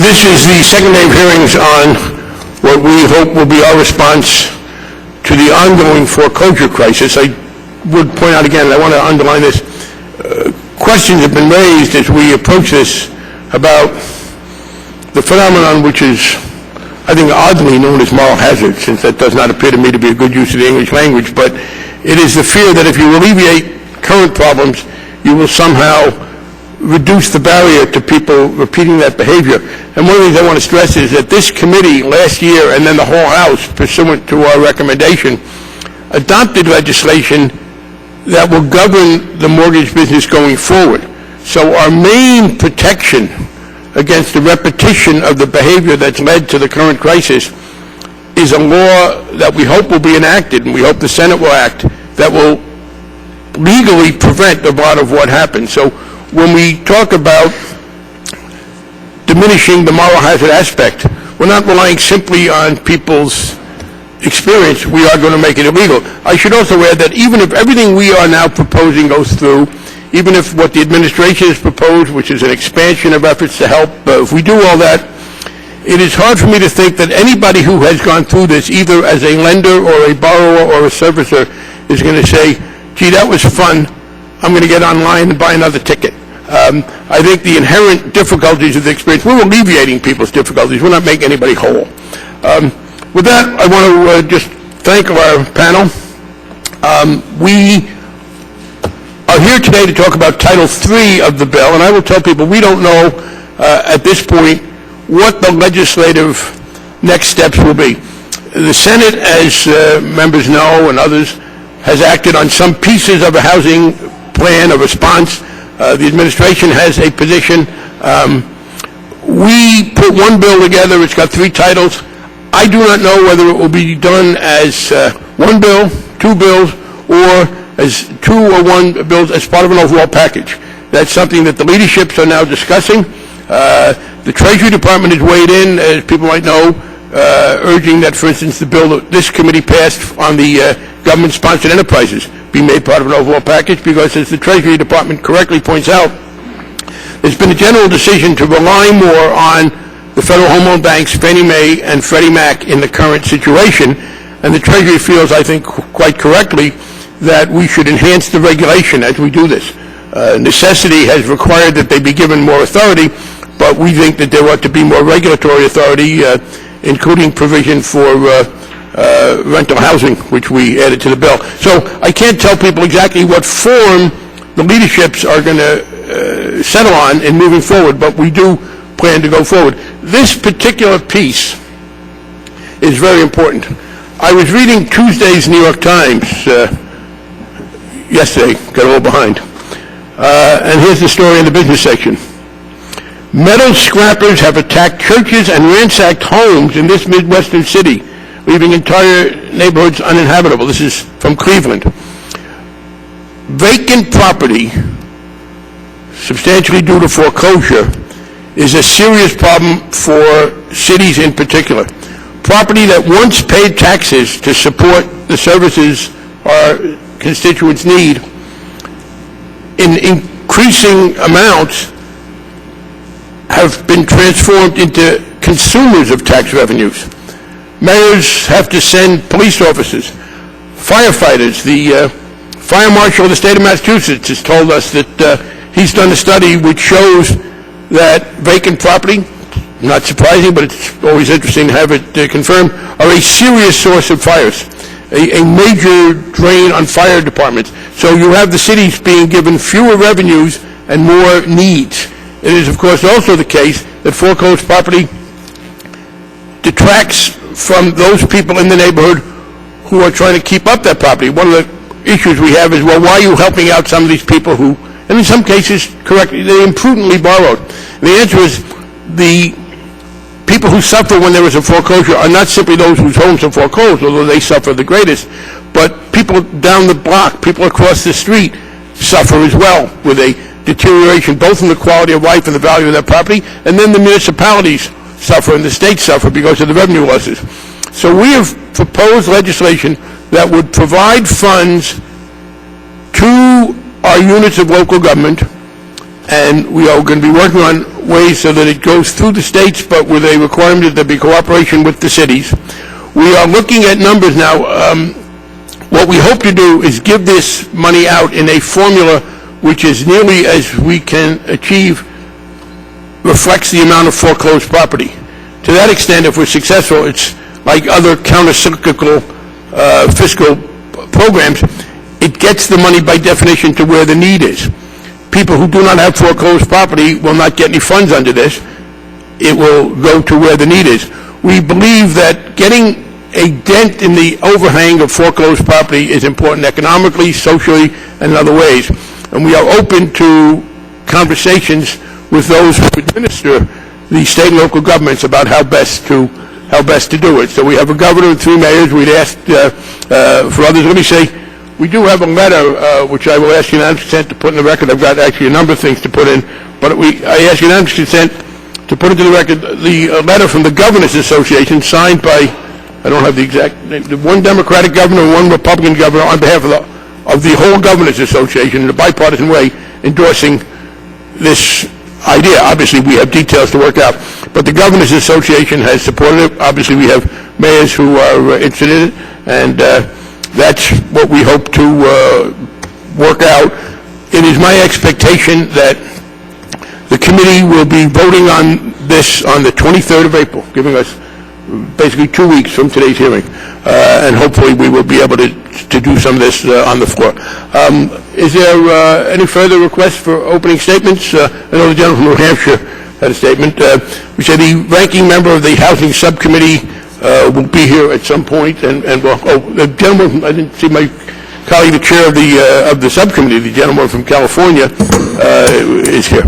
This is the second day of hearings on what we hope will be our response to the ongoing foreclosure crisis. I would point out again, I want to underline this, questions have been raised as we approach this about the phenomenon which is, I think, oddly known as moral hazard, since that does not appear to me to be a good use of the English language, but it is the fear that if you alleviate current problems, you will somehow reduce the barrier to people repeating that behavior. And one of the things I want to stress is that this committee last year, and then the whole House, pursuant to our recommendation, adopted legislation that will govern the mortgage business going forward. So our main protection against the repetition of the behavior that's led to the current crisis is a law that we hope will be enacted, and we hope the Senate will act, that will legally prevent a lot of what happens. So when we talk about diminishing the moral hazard aspect, we're not relying simply on people's experience. We are going to make it illegal. I should also add that even if everything we are now proposing goes through, even if what the administration has proposed, which is an expansion of efforts to help, if we do all that, it is hard for me to think that anybody who has gone through this, either as a lender or a borrower or a servicer, is going to say, gee, that was fun, I'm going to get online and buy another ticket. I think the inherent difficulties of the experience, we're alleviating people's difficulties, we're not making anybody whole. With that, I want to just thank our panel. We are here today to talk about Title III of the bill, and I will tell people we don't know at this point what the legislative next steps will be. The Senate, as members know and others, has acted on some pieces of a housing plan, a response. The administration has a position. We put one bill together. It's got 3 titles. I do not know whether it will be done as one bill, 2 bills, or as 2 or 1 bills as part of an overall package. That's something that the leaderships are now discussing. The Treasury Department has weighed in, as people might know, urging that, for instance, the bill that this committee passed on the government-sponsored enterprises be made part of an overall package, because, as the Treasury Department correctly points out, there's been a general decision to rely more on the Federal Home Loan Banks, Fannie Mae and Freddie Mac, in the current situation, and the Treasury feels, I think, quite correctly, that we should enhance the regulation as we do this. Necessity has required that they be given more authority, but we think that there ought to be more regulatory authority, including provision for rental housing, which we added to the bill. So I can't tell people exactly what form the leaderships are going to settle on in moving forward, but we do plan to go forward. This particular piece is very important. I was reading Tuesday's New York Times yesterday, got a little behind, and here's the story in the business section. Metal scrappers have attacked churches and ransacked homes in this Midwestern city, leaving entire neighborhoods uninhabitable. This is from Cleveland. Vacant property, substantially due to foreclosure, is a serious problem for cities in particular. Property that once paid taxes to support the services our constituents need, in increasing amounts, have been transformed into consumers of tax revenues. Mayors have to send police officers, firefighters. The fire marshal of the state of Massachusetts has told us that he's done a study which shows that vacant property, not surprising, but it's always interesting to have it confirmed, are a serious source of fires, a major drain on fire departments. So you have the cities being given fewer revenues and more needs. It is, of course, also the case that foreclosed property detracts from those people in the neighborhood who are trying to keep up that property. One of the issues we have is, well, why are you helping out some of these people who, and in some cases, correctly, they imprudently borrowed? And the answer is, the people who suffer when there is a foreclosure are not simply those whose homes are foreclosed, although they suffer the greatest, but people down the block, people across the street suffer as well, with a deterioration both in the quality of life and the value of their property, and then the municipalities suffer and the states suffer because of the revenue losses. So we have proposed legislation that would provide funds to our units of local government and we are going to be working on ways so that it goes through the states, but with a requirement that there be cooperation with the cities. We are looking at numbers now. What we hope to do is give this money out in a formula which is nearly as we can achieve reflects the amount of foreclosed property. To that extent, if we're successful, it's like other counter-cyclical fiscal programs. It gets the money by definition to where the need is. People who do not have foreclosed property will not get any funds under this. It will go to where the need is. We believe that getting a dent in the overhang of foreclosed property is important economically, socially, and in other ways. And we are open to conversations with those who administer the state and local governments about how best to do it. So we have a governor and 3 mayors. We'd asked for others. Let me say, we do have a letter which I will ask unanimous consent to put in the record. I've got actually a number of things to put in, but I ask unanimous consent to put into the record the letter from the Governors Association signed by, I don't have the exact name, one Democratic governor and one Republican governor on behalf of the whole Governors Association in a bipartisan way endorsing this idea. Obviously, we have details to work out, but the Governors Association has supported it. Obviously, we have mayors who are interested in it, and that's what we hope to work out. It is my expectation that the committee will be voting on this on the 23rd of April, giving us basically 2 weeks from today's hearing, and hopefully we will be able to do some of this on the floor. Is there any further requests for opening statements? I know the gentleman from New Hampshire had a statement. We said the ranking member of the Housing Subcommittee will be here at some point, and the gentleman, I didn't see my colleague, the chair of the subcommittee, the gentleman from California, is here.